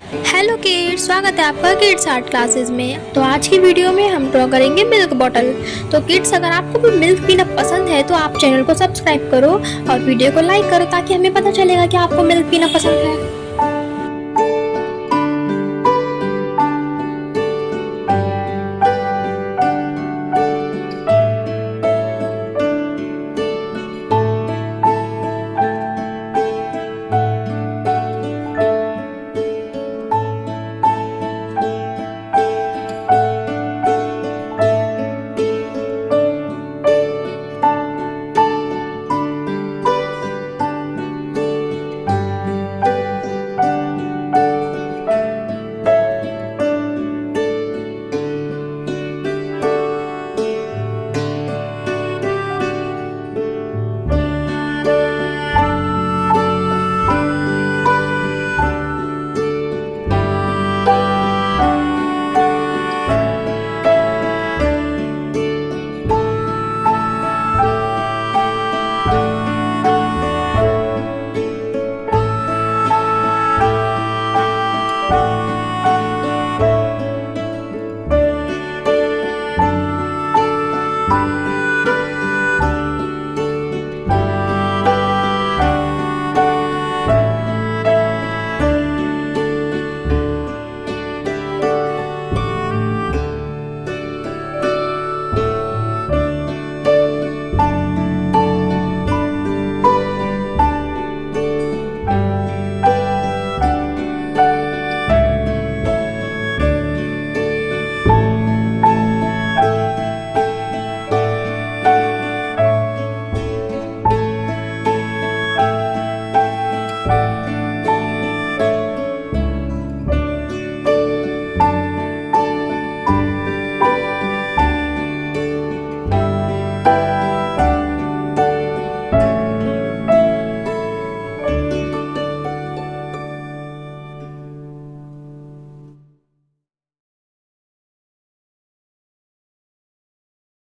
Hello kids, स्वागत है आपका किड्स आर्ट क्लासेस में। तो आज की वीडियो में हम ड्रॉ करेंगे मिल्क बॉटल। तो किड्स, अगर आपको भी मिल्क पीना पसंद है तो आप चैनल को सब्सक्राइब करो और वीडियो को लाइक करो ताकि हमें पता चलेगा कि आपको मिल्क पीना पसंद है।